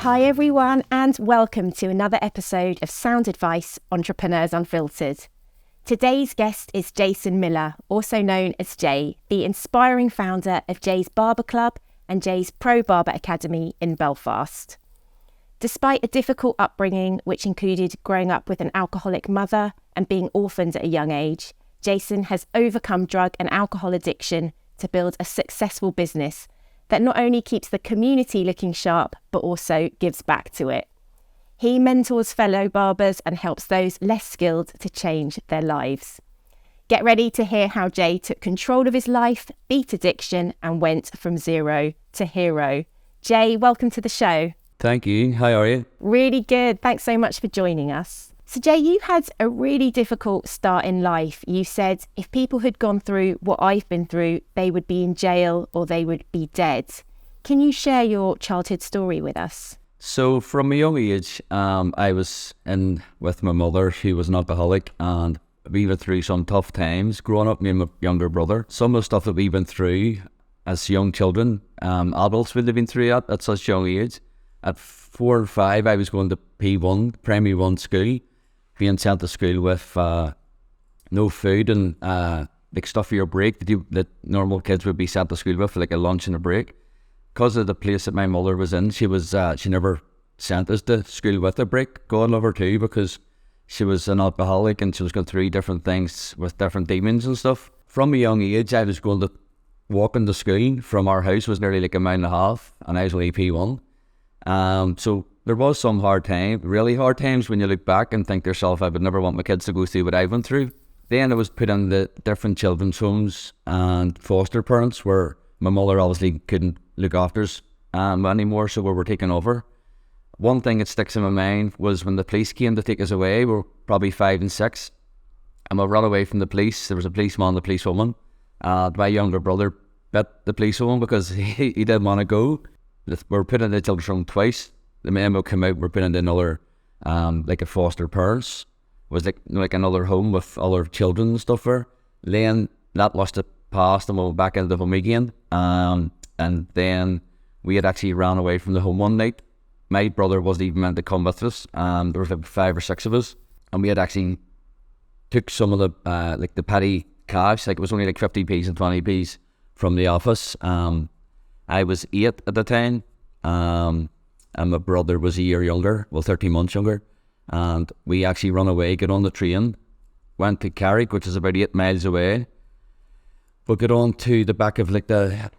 Hi everyone, and welcome to another episode of Sound Advice Entrepreneurs Unfiltered. Today's guest is Jason Millar, also known as Jay, the inspiring founder of Jay's Barber Club and Jay's Pro Barber Academy in Belfast. Despite a difficult upbringing, which included growing up with an alcoholic mother and being orphaned at a young age, Jason has overcome drug and alcohol addiction to build a successful business that not only keeps the community looking sharp, but also gives back to it. He mentors fellow barbers and helps those less skilled to change their lives. Get ready to hear how Jay took control of his life, beat addiction, and went from zero to hero. Jay, welcome to the show. Thank you. How are you? Really good. Thanks so much for joining us. So Jay, you had a really difficult start in life. You said if people had gone through what I've been through, they would be in jail or they would be dead. Can you share your childhood story with us? So from a young age, I was in with my mother. She was an alcoholic, and we went through some tough times growing up, me and my younger brother. Some of the stuff that we went through as young children, adults would have been through at such young age. At 4 or 5, I was going to P1, primary 1 school, being sent to school with no food and like stuff for your break that normal kids would be sent to school with, like a lunch and a break. Because of the place that my mother was in, she never sent us to school with a break. God love her too, because she was an alcoholic and she was going through different things with different demons and stuff. From a young age, I was going to walking to school from our house was nearly like a mile and a half, and I was only P1. So there was some really hard times when you look back and think to yourself, I would never want my kids to go through what I went through. Then I was put in the different children's homes and foster parents where my mother obviously couldn't look after us anymore, so we were taken over. One thing that sticks in my mind was when the police came to take us away. We were probably 5 and 6, and we ran away from the police. There was a policeman and a policewoman. My younger brother bit the policewoman because he didn't want to go. We were put in the children's home twice. The men would come out, we're put into another, like a foster parents. It was like another home with other children and stuff there. Then that must have passed and we went back into the home again. And then we had actually ran away from the home one night. My brother wasn't even meant to come with us. There was like 5 or 6 of us. And we had actually took some of the, like the petty cash, like it was only like 50p's and 20p's from the office. I was 8 at the time. And my brother was a year younger, 13 months younger, and we actually run away, got on the train, went to Carrick, which is about 8 miles away, but got on to the back of like the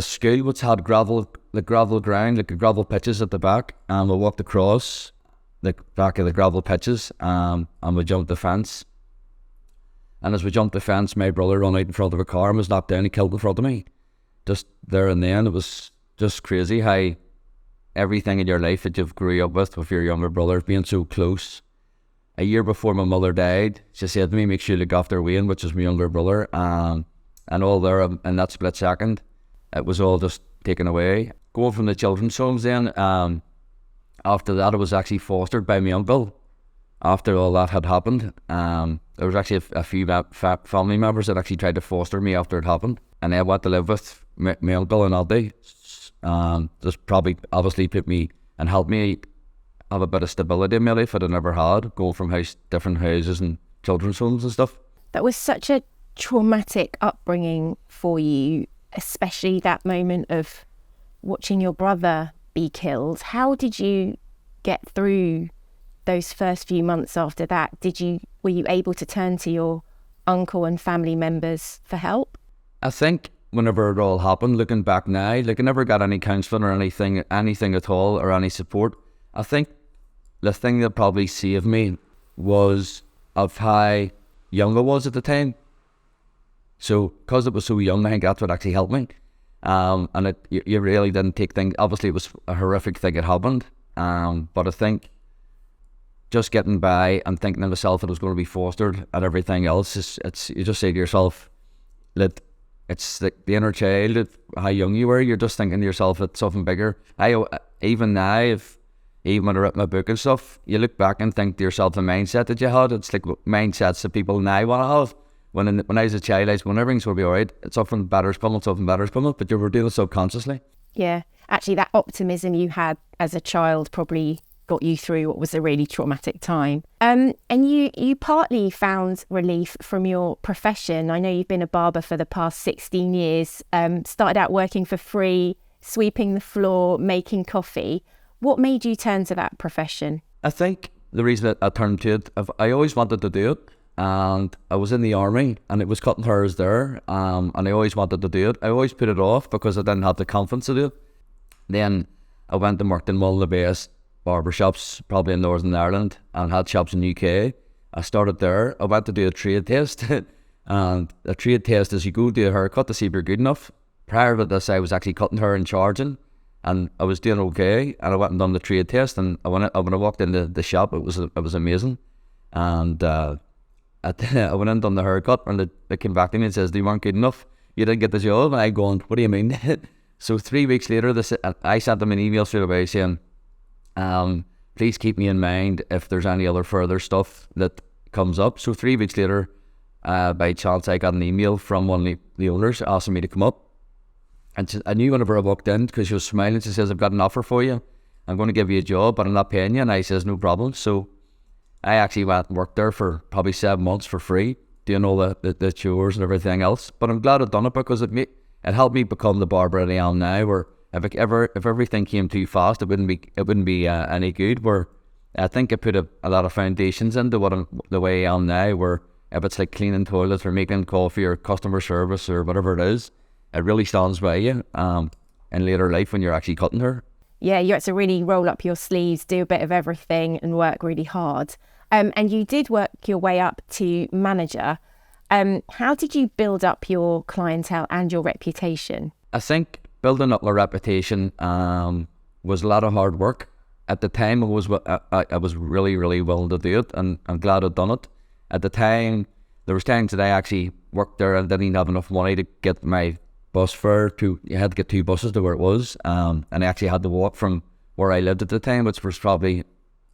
school, which had gravel ground, like the gravel pitches at the back, and we walked across the back of the gravel pitches, and we jumped the fence. And as we jumped the fence, my brother ran out in front of a car and was knocked down and killed in front of me. Just there and then. It was just crazy how everything in your life that you've grew up with your younger brother being so close. A year before my mother died, she said to me, make sure you look after Wayne, which is my younger brother, and all there in that split second, it was all just taken away. Going from the children's homes then, after that I was actually fostered by my uncle. After all that had happened, there was actually a few family members that actually tried to foster me after it happened, and I went to live with my uncle and auntie. Just probably obviously put me and helped me have a bit of stability in my life that I never had, going from different houses and children's homes and stuff. That was such a traumatic upbringing for you, especially that moment of watching your brother be killed. How did you get through those first few months after that? Were you able to turn to your uncle and family members for help? I think whenever it all happened, looking back now, like I never got any counselling or anything at all, or any support. I think the thing that probably saved me was of how young I was at the time. So, because it was so young, I think that's what actually helped me. And you really didn't take things, obviously it was a horrific thing that happened, but I think just getting by and thinking to myself that I was going to be fostered and everything else, you just say to yourself that it's the inner child, how young you were, you're just thinking to yourself it's something bigger. Even now, even when I wrote my book and stuff, you look back and think to yourself the mindset that you had, it's like mindsets that people now want to have. When I was a child, I was going, everything's going to be alright, something better's coming, but you were doing it subconsciously. Yeah. Actually, that optimism you had as a child probably got you through what was a really traumatic time. And you partly found relief from your profession. I know you've been a barber for the past 16 years, started out working for free, sweeping the floor, making coffee. What made you turn to that profession? I think the reason that I turned to it, I always wanted to do it, and I was in the army and it was cutting hairs there, and I always wanted to do it. I always put it off because I didn't have the confidence to do it. Then I went and worked in one of the best barber shops probably in Northern Ireland and had shops in the UK. I started there. I went to do a trade test and a trade test is you go do a haircut to see if you're good enough. Prior to this I was actually cutting hair and charging, and I was doing okay, and I went and done the trade test, and when I walked into the shop it was amazing. And I went in and done the haircut, and they came back to me and says, "You weren't good enough, you didn't get the job." And I going, "What do you mean?" So 3 weeks later I sent them an email straight away saying, please keep me in mind if there's any other further stuff that comes up. So 3 weeks later, by chance, I got an email from one of the owners asking me to come up. And I knew whenever I walked in, because she was smiling, she says, "I've got an offer for you. I'm going to give you a job, but I'm not paying you." And I says, "No problem." So I actually went and worked there for probably 7 months for free, doing all the chores and everything else. But I'm glad I'd done it, because it helped me become the barber I am now, where if everything came too fast, it wouldn't be any good. Where I think I put a lot of foundations into the way I am now, where if it's like cleaning toilets or making coffee or customer service or whatever it is, it really stands by you in later life when you're actually cutting hair. Yeah, you had to really roll up your sleeves, do a bit of everything and work really hard. And you did work your way up to manager. How did you build up your clientele and your reputation? I think building up my reputation was a lot of hard work. At the time, I was really, really willing to do it, and I'm glad I'd done it. At the time, there was times that I actually worked there and didn't have enough money to get my bus fare you had to get 2 buses to where it was, and I actually had to walk from where I lived at the time, which was probably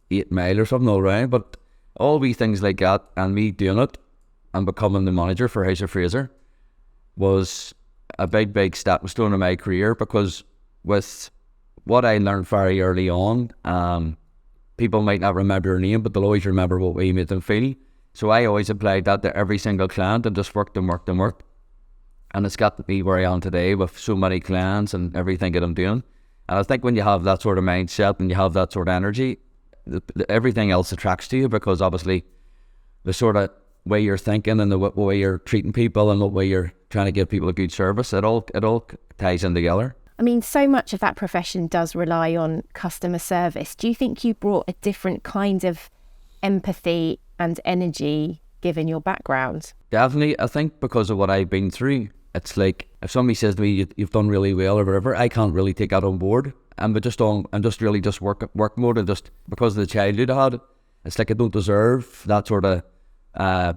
8 miles or something all around. But all wee things like that, and me doing it and becoming the manager for House of Fraser was a big stepping stone in my career, because with what I learned very early on, people might not remember your name, but they'll always remember what way you made them feel. So I always applied that to every single client and just worked. And it's got to be where I am today with so many clients and everything that I'm doing. And I think when you have that sort of mindset and you have that sort of energy, everything else attracts to you, because obviously the sort of way you're thinking and the way you're treating people and the way you're trying to give people a good service, it all ties in together. I mean, so much of that profession does rely on customer service. Do you think you brought a different kind of empathy and energy given your background? Definitely. I think because of what I've been through, it's like if somebody says to me, "You've done really well" or whatever, I can't really take that on board. I'm just work mode, and just because of the childhood I had, it's like I don't deserve that sort of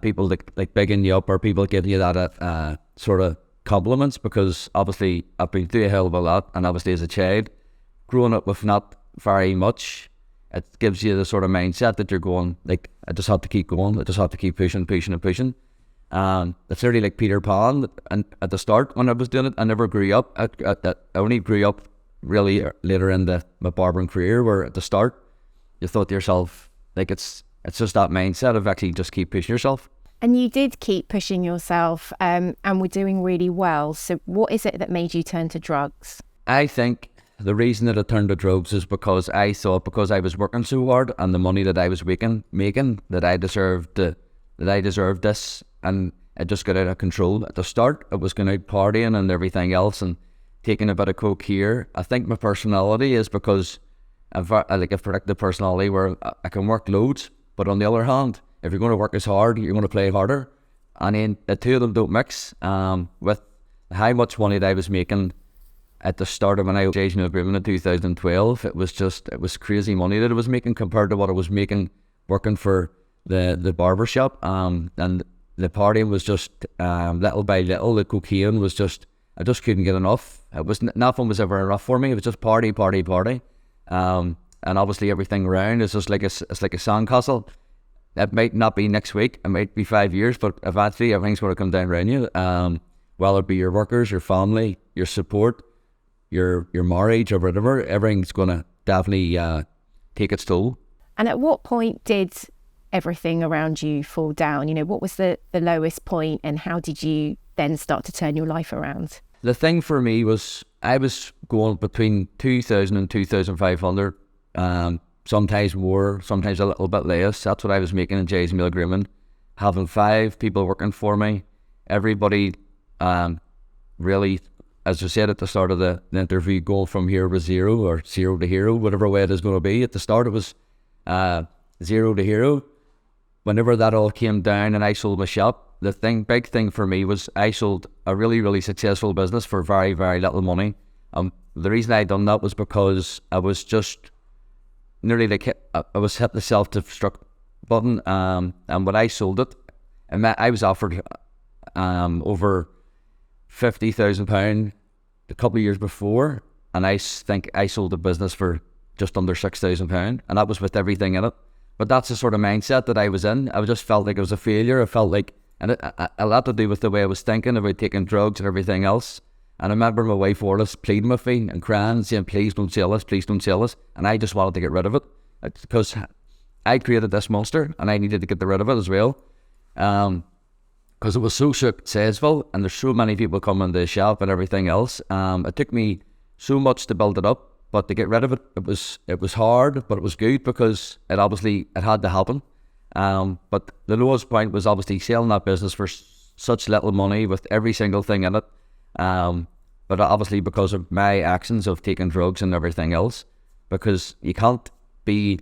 people like bigging you up, or people giving you that sort of compliments, because obviously I've been through a hell of a lot, and obviously as a child, growing up with not very much, it gives you the sort of mindset that you're going, like, I just have to keep going, I just have to keep pushing. It's really like Peter Pan, and at the start when I was doing it, I never grew up. I only grew up really later in my barbering career, where at the start you thought to yourself, like, it's just that mindset of actually just keep pushing yourself. And you did keep pushing yourself, and were doing really well. So what is it that made you turn to drugs? I think the reason that I turned to drugs is because I thought, because I was working so hard and the money that I was making, that I deserved this, and it just got out of control. At the start, I was going out partying and everything else and taking a bit of coke here. I think my personality is because I've a predictive personality where I can work loads, but on the other hand, if you're going to work as hard, you're going to play harder. And then the two of them don't mix. With how much money that I was making at the start of when I was Asian agreement in 2012, it was crazy money that I was making compared to what I was making working for the barber shop. And the partying was just little by little. The cocaine was just, I just couldn't get enough. Nothing was ever enough for me. It was just party. And obviously everything around is just like it's like a sandcastle. It might not be next week, it might be 5 years, but eventually everything's going to come down around you. Whether it be your workers, your family, your support, your marriage or whatever, everything's going to definitely take its toll. And at what point did everything around you fall down? You know, what was the lowest point, and how did you then start to turn your life around? The thing for me was I was going between 2,000 and 2,500, sometimes more, sometimes a little bit less. That's what I was making in Jay's Meal Agreement. Having 5 people working for me, everybody really, as I said at the start of the interview, going from here was zero, or zero to hero, whatever way it is going to be. At the start it was 0 to hero. Whenever that all came down and I sold my shop, the big thing for me was I sold a really, really successful business for very, very little money. The reason I done that was because I was just nearly like I was hit the self-destruct button. And when I sold it, I was offered over £50,000 a couple of years before, and I think I sold the business for just under £6,000, and that was with everything in it. But that's the sort of mindset that I was in. I just felt like I was a failure. I felt like, and a lot to do with the way I was thinking about taking drugs and everything else. And I remember my wife Orla pleading with me and crying, saying, please don't sell us, please don't sell us. And I just wanted to get rid of it because I created this monster and I needed to get rid of it as well. Because it was so successful and there's so many people coming to the shop and everything else. It took me so much to build it up. But to get rid of it, it was hard, but it was good because it had to happen. But the lowest point was obviously selling that business for such little money with every single thing in it. But obviously because of my actions of taking drugs and everything else, because you can't be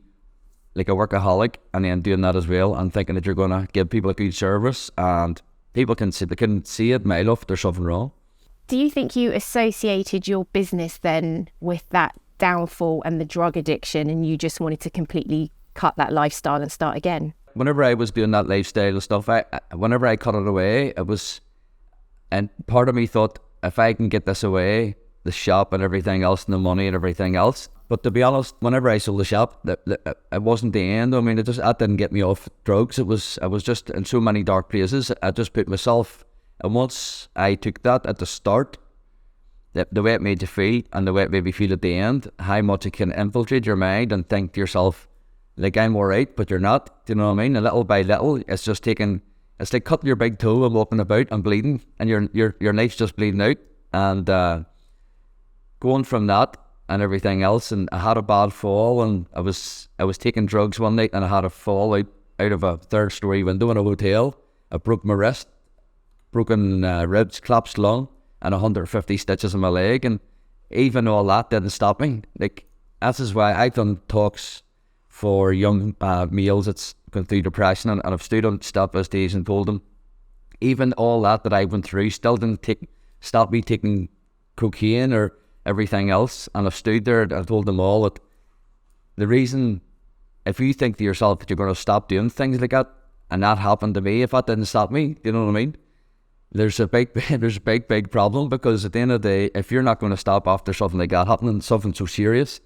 like a workaholic and then doing that as well and thinking that you're going to give people a good service and people can see it mile off, there's something wrong. Do you think you associated your business then with that downfall and the drug addiction, and you just wanted to completely cut that lifestyle and start again? Whenever I was doing that lifestyle stuff, whenever I cut it away, and part of me thought, if I can get this away, the shop and everything else and the money and everything else. But to be honest, whenever I sold the shop, it wasn't the end. I mean, that didn't get me off drugs. I was just in so many dark places. I just put myself. And once I took that at the start, the way it made you feel and the way it made me feel at the end, how much it can infiltrate your mind and think to yourself, like, I'm alright, but you're not. Do you know what I mean? And little by little, it's like cutting your big toe and walking about and bleeding, and your knife's just bleeding out. And going from that and everything else, and I had a bad fall, and I was taking drugs one night, and I had a fall out of a 3rd-story window in a hotel. I broke my wrist, broken ribs, collapsed lung, and 150 stitches in my leg. And even all that didn't stop me. Like, that's why I've done talks for young males that's going through depression, and I've stood on step stage and told them, even all that I went through still didn't stop me taking cocaine or everything else. And I've stood there and I told them all that the reason, if you think to yourself that you're going to stop doing things like that, and that happened to me, if that didn't stop me, you know what I mean? There's a big problem, because at the end of the day, if you're not going to stop after something like that happening, something so serious,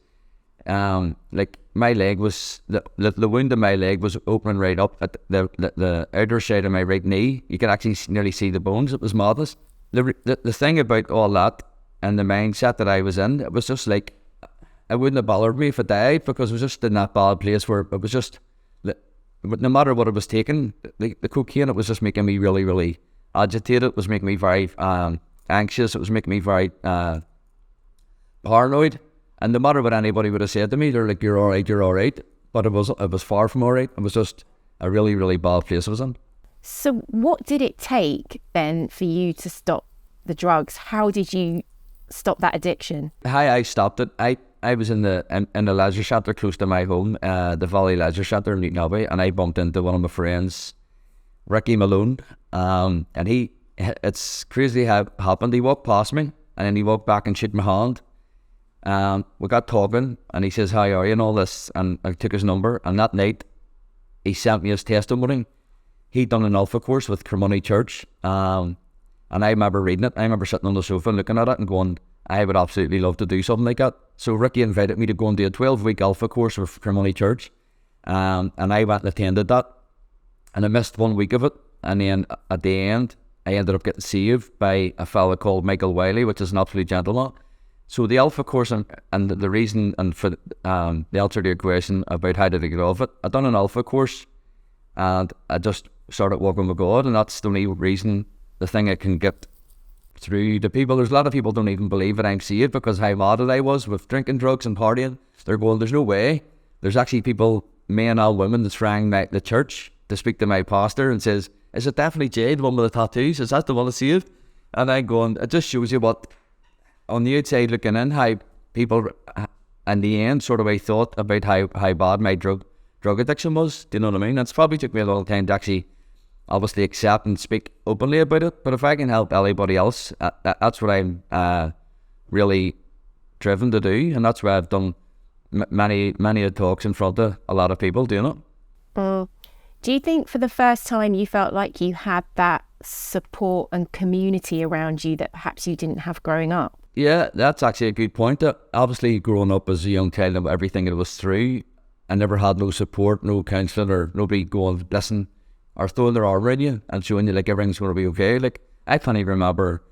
like my leg was, the wound in my leg was opening right up at the outer side of my right knee. You could actually nearly see the bones. It was madness. The thing about all that and the mindset that I was in, it was just like, it wouldn't have bothered me if I died, because it was just in that bad place where it was just, no matter what I was taking, the cocaine, it was just making me really, really agitated. It was making me very anxious. It was making me very paranoid. And no matter what anybody would have said to me, they're like, you're all right. But it was far from all right. It was just a really, really bad place I was in. So what did it take then for you to stop the drugs? How did you stop that addiction? How I stopped it, I was in the leisure centre close to my home, the Valley Leisure Centre in Newton Abbey, and I bumped into one of my friends, Ricky Malone, and it's crazy how it happened. He walked past me, and then he walked back and shook my hand. We got talking, and he says, how are you, and all this, and I took his number, and that night, he sent me his testimony. He'd done an Alpha course with Cremony Church, and I remember reading it. I remember sitting on the sofa and looking at it and going, I would absolutely love to do something like that. So Ricky invited me to go and do a 12-week Alpha course with Cremony Church, and I went and attended that, and I missed 1 week of it, and then at the end, I ended up getting saved by a fella called Michael Wiley, which is an absolute gentleman. So the Alpha course, and the reason, and for the answer to your question about how did I get off it, I done an Alpha course, and I just started walking with God, and that's the only reason, the thing I can get through to people. There's a lot of people don't even believe that I'm saved because how mad I was with drinking, drugs and partying. They're going, there's no way. There's actually people, men and women, that's rang the church to speak to my pastor and says, is it definitely Jay, the one with the tattoos? Is that the one that's saved? And I'm going, it just shows you what, on the outside looking in, how people in the end sort of I thought about how bad my drug addiction was. Do you know what I mean? It's probably took me a long time to actually obviously accept and speak openly about it. But if I can help anybody else, that's what I'm really driven to do. And that's why I've done many talks in front of a lot of people doing it. Do you think for the first time you felt like you had that support and community around you that perhaps you didn't have growing up? Yeah, that's actually a good point. Obviously, growing up as a young child and everything it was through, I never had no support, no counselling, or nobody going, listen, or throwing their arm around you and showing you like everything's going to be okay. Like, I can't even remember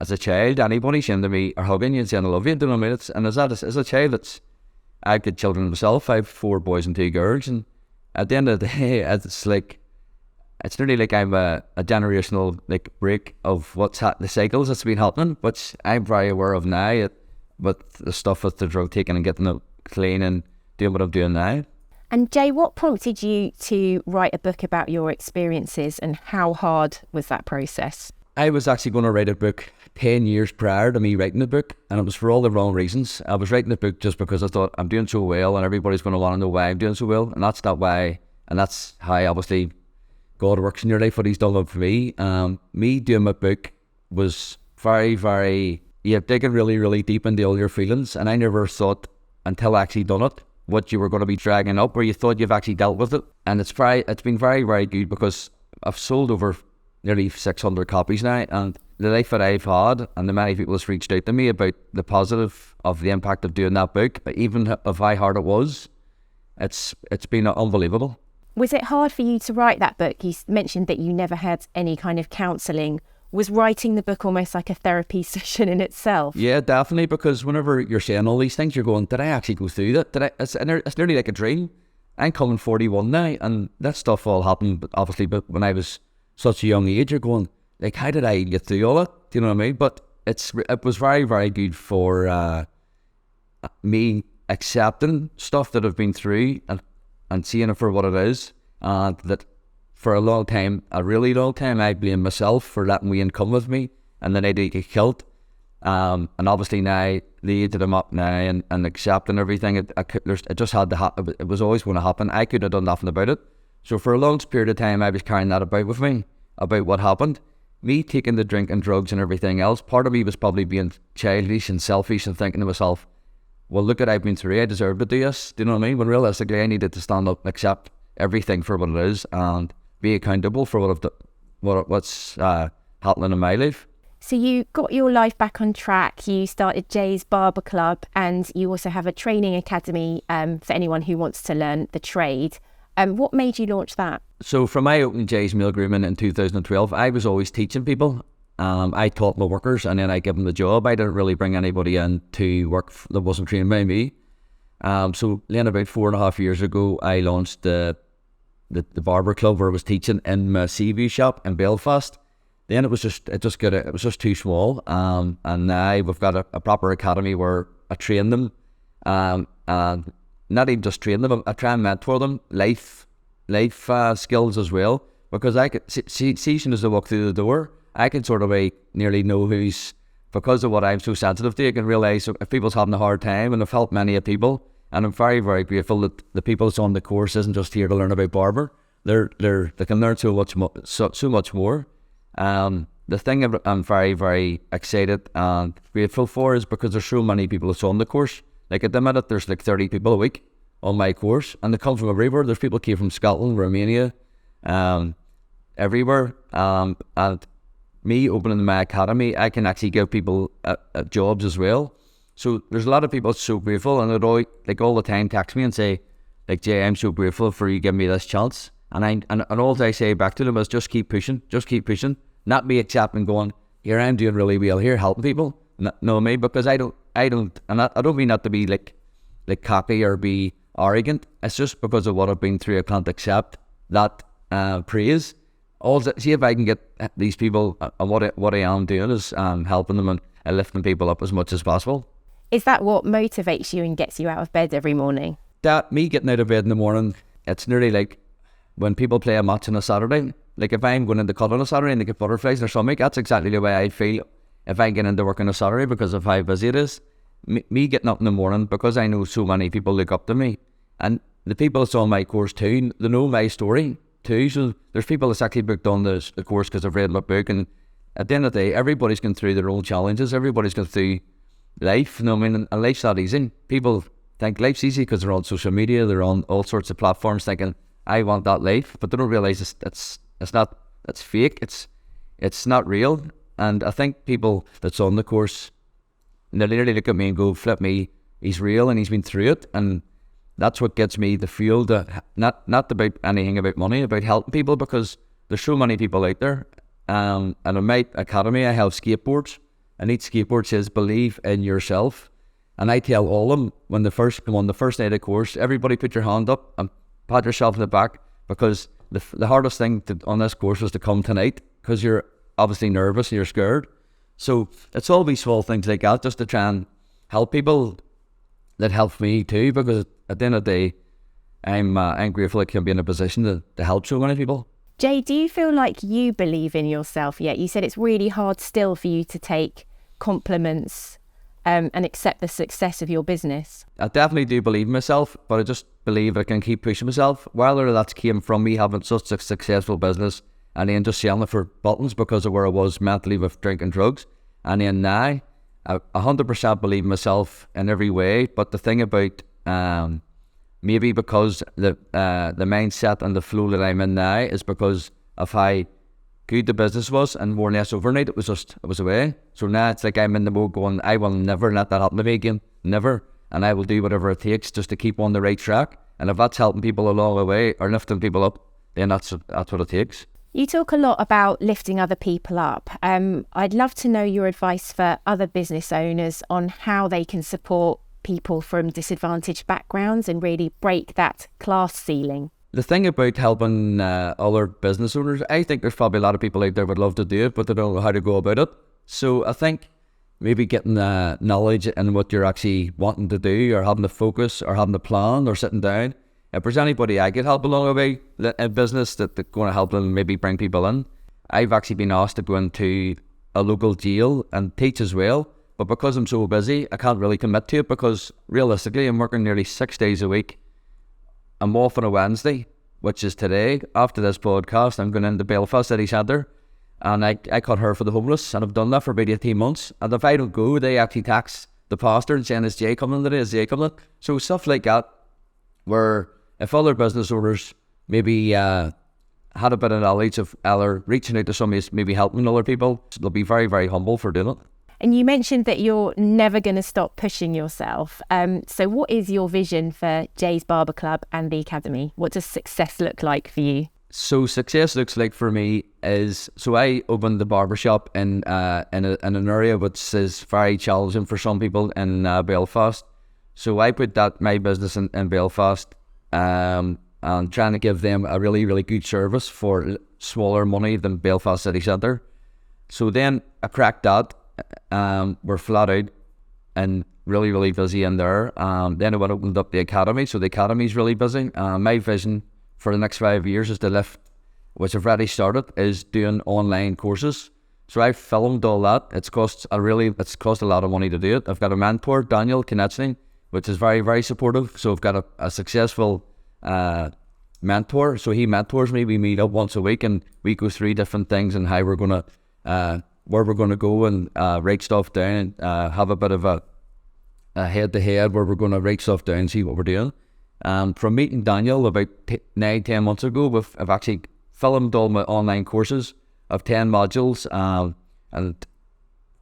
as a child anybody saying to me or hugging you and saying I love you. Do you know what I mean? And as a child, I've got children myself. I have 4 boys and 2 girls, and at the end of the day, it's like, it's nearly like I'm a generational like break of the cycles that's been happening, which I'm very aware of now. But the stuff with the drug taking and getting it clean and doing what I'm doing now. And Jay, what prompted you to write a book about your experiences, and how hard was that process? I was actually going to write a book 10 years prior to me writing the book, and it was for all the wrong reasons. I was writing the book just because I thought I'm doing so well and everybody's going to want to know why I'm doing so well, and that's not why, and that's how obviously God works in your life, what he's done for me. Me doing my book was very, digging really deep into all your feelings, and I never thought until I actually done it what you were going to be dragging up, or you thought you've actually dealt with it. And it's been very good because I've sold over nearly 600 copies now, and the life that I've had and the many people that's reached out to me about the positive of the impact of doing that book, even of how hard it was, it's been unbelievable. Was it hard for you to write that book? You mentioned that you never had any kind of counselling. Was writing the book almost like a therapy session in itself? Yeah, definitely, because whenever you're saying all these things, you're going, did I actually go through that? It's nearly like a dream. I'm coming 41 now, and that stuff all happened, but obviously, but when I was such a young age, you're going, like, how did I get through all that? Do you know what I mean? But it was very good for me accepting stuff that I've been through and seeing it for what it is. And that for a long time, a really long time, I blamed myself for letting Wayne come with me, and then I did get killed. And obviously now, the age that I'm up now and accepting everything, it just had to happen. It was always going to happen. I could have done nothing about it. So for a long period of time, I was carrying that about with me, about what happened. Me taking the drink and drugs and everything else, part of me was probably being childish and selfish and thinking to myself, well, look what I've been through, I deserve to do this. Do you know what I mean? When realistically, I needed to stand up and accept everything for what it is and be accountable for what's happening in my life. So you got your life back on track. You started Jay's Barber Club, and you also have a training academy for anyone who wants to learn the trade. What made you launch that? So from my opening Jay's Meal Grooming in 2012, I was always teaching people. I taught my workers, and then I gave them the job. I didn't really bring anybody in to work that wasn't trained by me. So then about 4.5 years ago, I launched the Barber Club, where I was teaching in my Seaview shop in Belfast. Then it was just too small. And now we've got a proper academy where I train them, and not even just train them, I try and mentor them, life skills as well, because I could see soon as they walk through the door, I can sort of nearly know who's, because of what I'm so sensitive to, I can realise if people's having a hard time, and I've helped many people, and I'm very grateful that the people that's on the course isn't just here to learn about Barber. They can learn so much more. The thing I'm very excited and grateful for is because there's so many people that's on the course. Like at the minute, there's like 30 people a week on my course, and they come from everywhere. There's people came from Scotland, Romania, everywhere. And me opening my academy, I can actually give people jobs as well. So there's a lot of people so grateful, and they'd all the time text me and say, like, Jay, I'm so grateful for you giving me this chance. And all I say back to them is just keep pushing. Not me accepting going, here I'm doing really well here, helping people. No, me, because I I don't, and I don't mean that to be like cocky or be arrogant. It's just because of what I've been through, I can't accept that praise. See if I can get these people, what I am doing is helping them and lifting people up as much as possible. Is that what motivates you and gets you out of bed every morning? That me getting out of bed in the morning, it's nearly like when people play a match on a Saturday. Like if I'm going into cut on a Saturday and they get butterflies in their stomach, that's exactly the way I feel if I get into work on a Saturday, because of how busy it is. Me getting up in the morning, because I know so many people look up to me, and the people that's on my course too, they know my story too. So there's people that's actually booked on the course because they've read my book, and at the end of the day, everybody's going through their own challenges. Everybody's going through life. And life's not easy. People think life's easy because they're on social media, they're on all sorts of platforms thinking, I want that life, but they don't realise it's not, it's fake, it's not real. And I think people that's on the course, they literally look at me and go, flip me, he's real and he's been through it. And that's what gets me the fuel to, not about anything about money, about helping people, because there's so many people out there. And in my academy, I have skateboards, and each skateboard says, believe in yourself. And I tell all of them, when they first come on the first night of course, everybody put your hand up and pat yourself in the back, because the hardest thing on this course was to come tonight, because you're obviously nervous and you're scared. So it's all these small things like that, just to try and help people that help me too, because at the end of the day, I'm grateful I can be in a position to help so many people. Jay, do you feel like you believe in yourself yet? You said it's really hard still for you to take compliments and accept the success of your business. I definitely do believe in myself, but I just believe I can keep pushing myself. Whether that came from me having such a successful business and then just selling it for buttons because of where I was mentally with drinking drugs, and then now I 100% believe in myself in every way. But the thing about maybe because the mindset and the flow that I'm in now is because of how good the business was, and more or less overnight it was away. So now it's like I'm in the mode going, I will never let that happen to me again, never, and I will do whatever it takes just to keep on the right track. And if that's helping people along the way or lifting people up, then that's what it takes. You talk a lot about lifting other people up. I'd love to know your advice for other business owners on how they can support people from disadvantaged backgrounds and really break that class ceiling. The thing about helping other business owners, I think there's probably a lot of people out there would love to do it, but they don't know how to go about it. So I think maybe getting the knowledge and what you're actually wanting to do, or having the focus, or having the plan, or sitting down. If there's anybody I could help along the way in business that's going to help them maybe bring people in, I've actually been asked to go into a local jail and teach as well. But because I'm so busy, I can't really commit to it, because realistically I'm working nearly 6 days a week. I'm off on a Wednesday, which is today. After this podcast, I'm going into Belfast City Centre, and I cut hair for the homeless, and I've done that for about 18 months. And if I don't go, they actually tax the pastor and saying, is Jay coming today? Is Jay coming? So stuff like that, where if other business owners maybe had a bit of knowledge of either reaching out to somebody who's maybe helping other people, they'll be very, very humble for doing it. And you mentioned that you're never going to stop pushing yourself. So what is your vision for Jay's Barber Club and the Academy? What does success look like for you? So success looks like for me is, so I opened the barbershop in an area which is very challenging for some people in Belfast. So I put my business in Belfast, and trying to give them a really, really good service for smaller money than Belfast City Centre. So then I cracked that. We're flat out and really, really busy in there. Then I went opened up the Academy, so the Academy's really busy. My vision for the next 5 years is to lift, which I've already started, is doing online courses. So I've filmed all that. It's cost a lot of money to do it. I've got a mentor, Daniel Konechny, which is very, very supportive. So I've got a successful mentor. So he mentors me. We meet up once a week and we go through different things and how we're going to where we're going to go and write stuff down, have a bit of a head-to-head where we're going to write stuff down and see what we're doing. From meeting Daniel about 9-10 months ago, I've actually filmed all my online courses of 10 modules, and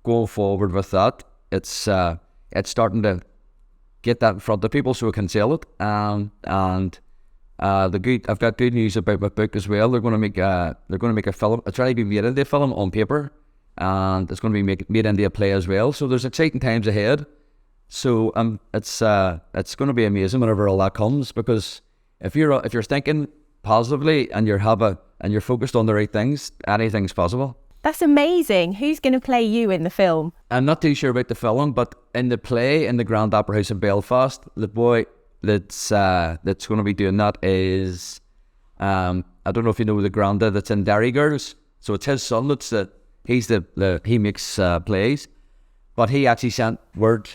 going forward with that, it's starting to get that in front of people so I can sell it. I've got good news about my book as well. They're going to make a film. It's already been made into a film on paper, and it's going to be made into a play as well. So there's exciting times ahead. So it's going to be amazing whenever all that comes, because if you're thinking positively and you're focused on the right things, anything's possible. That's amazing. Who's going to play you in the film? I'm not too sure about the film, but in the play in the Grand Opera House in Belfast, the boy that's going to be doing that is I don't know if you know the granda that's in Derry Girls. So it's his son he makes plays, but he actually sent word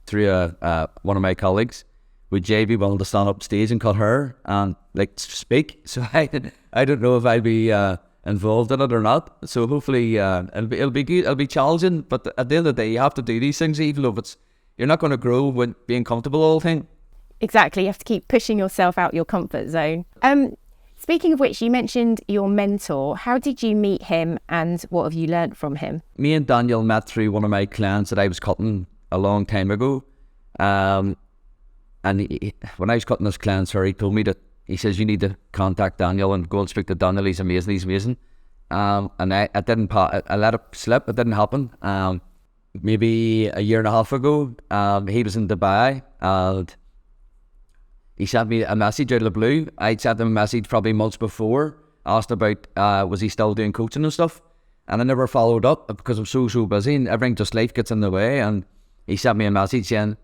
through one of my colleagues, would Jay be willing to stand up stage and cut hair and speak? So I don't know if I'll be involved in it or not. So hopefully it'll be good. It'll be challenging, but at the end of the day, you have to do these things, even if you're not going to grow when being comfortable all the time. Exactly, you have to keep pushing yourself out your comfort zone. Speaking of which, you mentioned your mentor. How did you meet him, and what have you learnt from him? Me and Daniel met through one of my clients that I was cutting a long time ago. And when I was cutting this client's hair, he told me that, he says, you need to contact Daniel and go and speak to Daniel. He's amazing. And I let it slip. It didn't happen. Maybe a year and a half ago, he was in Dubai, and he sent me a message out of the blue. I'd sent him a message probably months before, asked about was he still doing coaching and stuff, and I never followed up because I'm so busy and everything, just life gets in the way. And he sent me a message saying,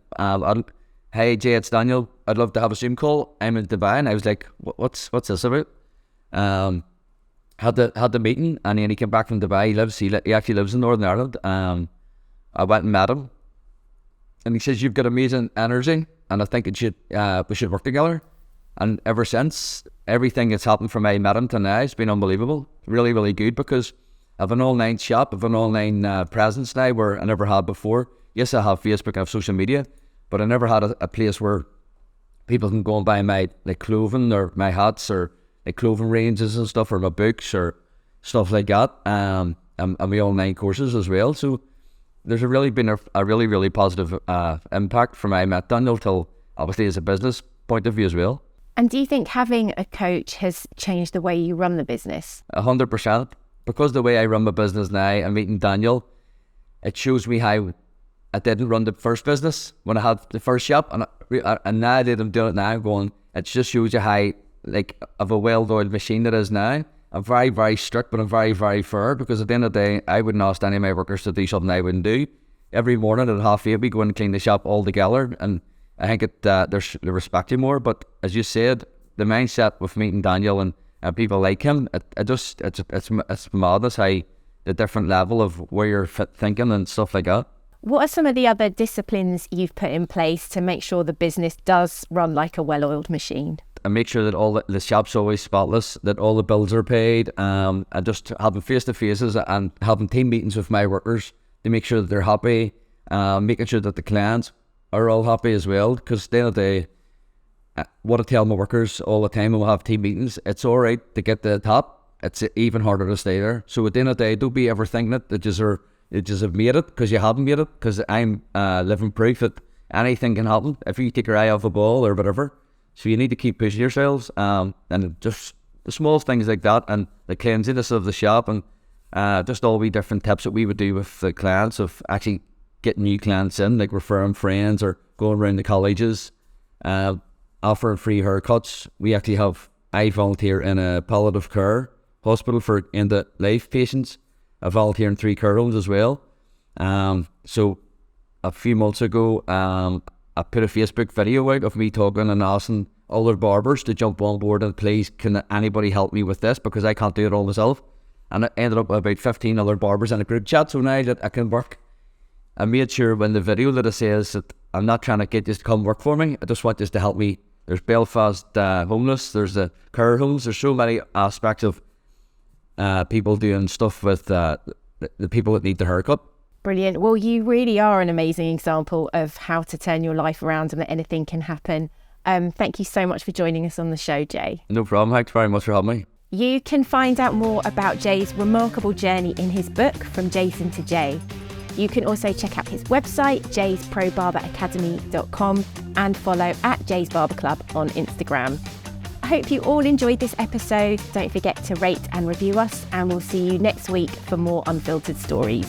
hey Jay, it's Daniel, I'd love to have a Zoom call, I'm in Dubai. And I was like, what's this about? Had the meeting, and then he came back from Dubai. He actually lives in Northern Ireland. I went and met him, and he says, you've got amazing energy, and I think we should work together. And ever since, everything that's happened from I met him to now has been unbelievable. Really, really good, because I have an online shop, I have an online presence now where I never had before. Yes, I have Facebook, I have social media, but I never had a place where people can go and buy my clothing or my hats or clothing ranges and stuff, or my books or stuff like that, and my online courses as well. So there's really been a really, really positive impact from I met Daniel till obviously as a business point of view as well. And do you think having a coach has changed the way you run the business? 100%. Because the way I run my business now and meeting Daniel, it shows me how I didn't run the first business when I had the first shop, and now that I'm doing it now, it just shows you how of a well-oiled machine it is now. I'm very, very strict, but I'm very, very fair, because at the end of the day, I wouldn't ask any of my workers to do something I wouldn't do. Every morning at 8:30, we go in and clean the shop all together, and I think they respect you more. But as you said, the mindset with meeting Daniel and people like him, it's madness how the different level of where you're thinking and stuff like that. What are some of the other disciplines you've put in place to make sure the business does run like a well-oiled machine? And make sure that all the shop's always spotless, that all the bills are paid, and just having face-to-faces and having team meetings with my workers to make sure that they're happy, making sure that the clients are all happy as well. Because at the end of the day, what I tell my workers all the time when we have team meetings, it's all right to get to the top, it's even harder to stay there. So at the end of the day, don't be ever thinking that you just have made it, because you haven't made it, because I'm living proof that anything can happen if you take your eye off a ball or whatever. So you need to keep pushing yourselves, and just the small things like that, and the cleanliness of the shop, and just all the different tips that we would do with the clients of actually getting new clients in, like referring friends or going around the colleges, offering free haircuts. I volunteer in a palliative care hospital for end-of-life patients. I volunteer in 3 care homes as well. So a few months ago, I put a Facebook video out of me talking and asking other barbers to jump on board and please, can anybody help me with this, because I can't do it all myself. And I ended up with about 15 other barbers in a group chat. So now that I can work, I made sure when the video that it says that I'm not trying to get you to come work for me, I just want you to help me. There's Belfast homeless, there's the care homes, there's so many aspects of people doing stuff with the people that need the haircut. Brilliant. Well, you really are an amazing example of how to turn your life around and that anything can happen. Thank you so much for joining us on the show, Jay. No problem. Thanks very much for having me. You can find out more about Jay's remarkable journey in his book, From Jason to Jay. You can also check out his website, jaysprobarberacademy.com, and follow at Jay's Barber Club on Instagram. I hope you all enjoyed this episode. Don't forget to rate and review us, and we'll see you next week for more Unfiltered stories.